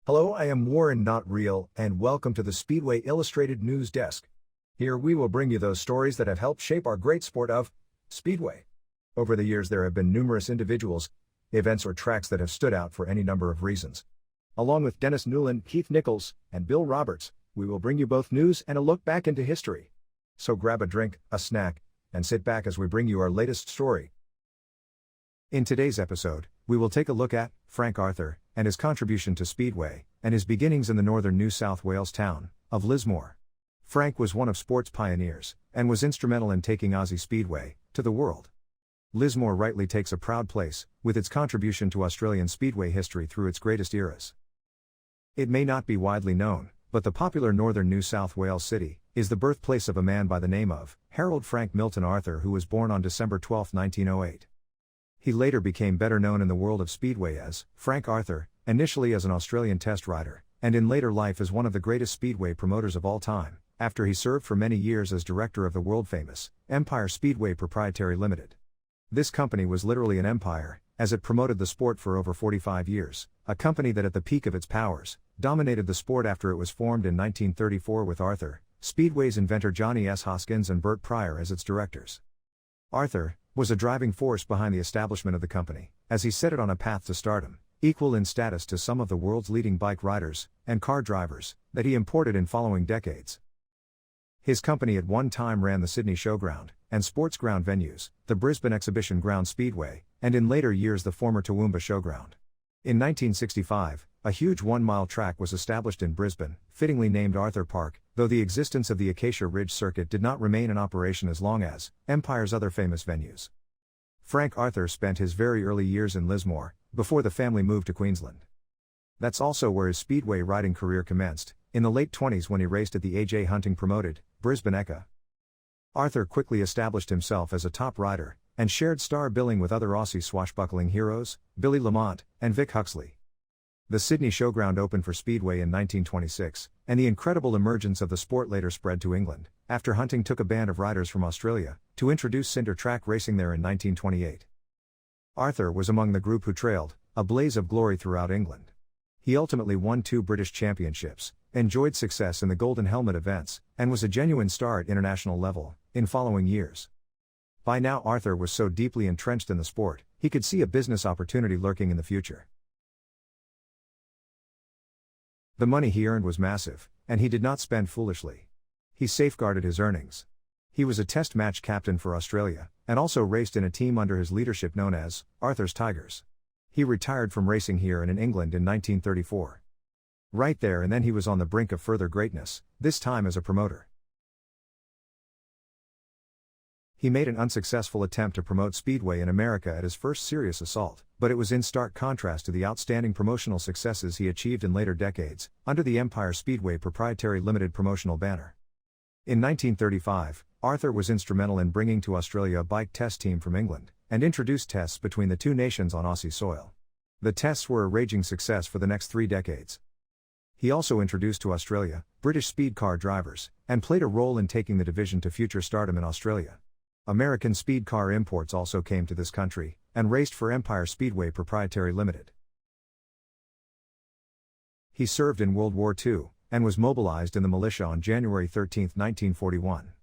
Hello, I am Warren Not Real, and welcome to the Speedway Illustrated News Desk. Here we will bring you those stories that have helped shape our great sport of Speedway. Over the years there have been numerous individuals, events or tracks that have stood out for any number of reasons. Along with Dennis Newland, Keith Nichols, and Bill Roberts, we will bring you both news and a look back into history. So grab a drink, a snack, and sit back as we bring you our latest story. In today's episode, we will take a look at Frank Arthur and his contribution to Speedway, and his beginnings in the northern New South Wales town of Lismore. Frank was one of sport's pioneers, and was instrumental in taking Aussie Speedway to the world. Lismore rightly takes a proud place, with its contribution to Australian Speedway history through its greatest eras. It may not be widely known, but the popular northern New South Wales city is the birthplace of a man by the name of Harold Frank Milton Arthur, who was born on December 12, 1908. He later became better known in the world of Speedway as Frank Arthur, initially as an Australian test rider, and in later life as one of the greatest Speedway promoters of all time, after he served for many years as director of the world-famous Empire Speedway Proprietary Limited. This company was literally an empire, as it promoted the sport for over 45 years, a company that at the peak of its powers, dominated the sport after it was formed in 1934 with Arthur, Speedway's inventor Johnny S. Hoskins and Bert Pryor as its directors. Arthur was a driving force behind the establishment of the company, as he set it on a path to stardom, equal in status to some of the world's leading bike riders and car drivers that he imported in following decades. His company at one time ran the Sydney Showground and Sports Ground venues, the Brisbane Exhibition Ground Speedway, and in later years the former Toowoomba Showground. In 1965, a huge 1-mile track was established in Brisbane, fittingly named Arthur Park, though the existence of the Acacia Ridge Circuit did not remain in operation as long as Empire's other famous venues. Frank Arthur spent his very early years in Lismore, before the family moved to Queensland. That's also where his Speedway riding career commenced, in the late 20s when he raced at the A.J. Hunting promoted Brisbane Ekka. Arthur quickly established himself as a top rider, and shared star billing with other Aussie swashbuckling heroes, Billy Lamont and Vic Huxley. The Sydney Showground opened for Speedway in 1926, and the incredible emergence of the sport later spread to England, after Hunting took a band of riders from Australia to introduce cinder track racing there in 1928. Arthur was among the group who trailed a blaze of glory throughout England. He ultimately won 2 British championships, enjoyed success in the Golden Helmet events, and was a genuine star at international level in following years. By now Arthur was so deeply entrenched in the sport, he could see a business opportunity lurking in the future. The money he earned was massive, and he did not spend foolishly. He safeguarded his earnings. He was a test match captain for Australia, and also raced in a team under his leadership known as Arthur's Tigers. He retired from racing here and in England in 1934. Right there and then he was on the brink of further greatness, this time as a promoter. He made an unsuccessful attempt to promote Speedway in America at his first serious assault, but it was in stark contrast to the outstanding promotional successes he achieved in later decades, under the Empire Speedway Proprietary Limited promotional banner. In 1935, Arthur was instrumental in bringing to Australia a bike test team from England, and introduced tests between the two nations on Aussie soil. The tests were a raging success for the next 3 decades. He also introduced to Australia British speed car drivers, and played a role in taking the division to future stardom in Australia. American speed car imports also came to this country, and raced for Empire Speedway Proprietary Limited. He served in World War II, and was mobilized in the militia on January 13, 1941.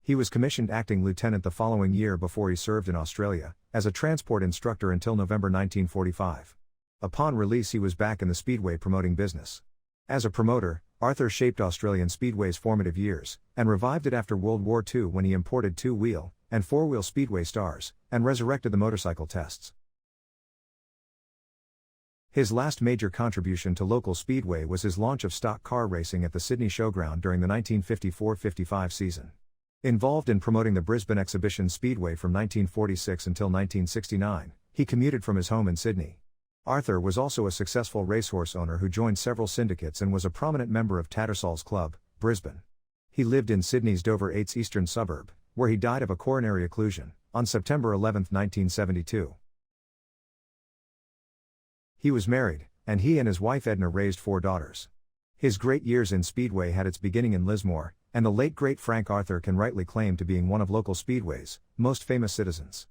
He was commissioned acting lieutenant the following year before he served in Australia, as a transport instructor until November 1945. Upon release he was back in the Speedway promoting business. As a promoter, Arthur shaped Australian Speedway's formative years, and revived it after World War II when he imported 2-wheel and 4-wheel Speedway stars, and resurrected the motorcycle tests. His last major contribution to local Speedway was his launch of stock car racing at the Sydney Showground during the 1954-55 season. Involved in promoting the Brisbane Exhibition Speedway from 1946 until 1969, he commuted from his home in Sydney. Arthur was also a successful racehorse owner who joined several syndicates and was a prominent member of Tattersall's Club, Brisbane. He lived in Sydney's Dover 8's eastern suburb, where he died of a coronary occlusion on September 11, 1972. He was married, and he and his wife Edna raised 4 daughters. His great years in Speedway had its beginning in Lismore, and the late great Frank Arthur can rightly claim to being one of local Speedway's most famous citizens.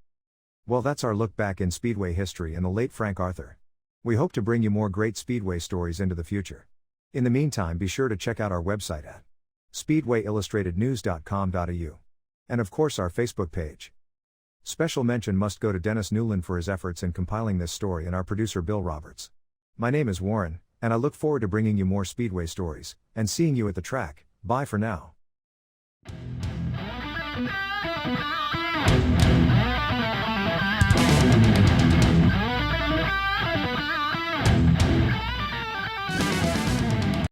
Well, that's our look back in Speedway history and the late Frank Arthur. We hope to bring you more great Speedway stories into the future. In the meantime, be sure to check out our website at speedwayillustratednews.com.au. And of course our Facebook page. Special mention must go to Dennis Newland for his efforts in compiling this story and our producer Bill Roberts. My name is Warren, and I look forward to bringing you more Speedway stories, and seeing you at the track. Bye for now.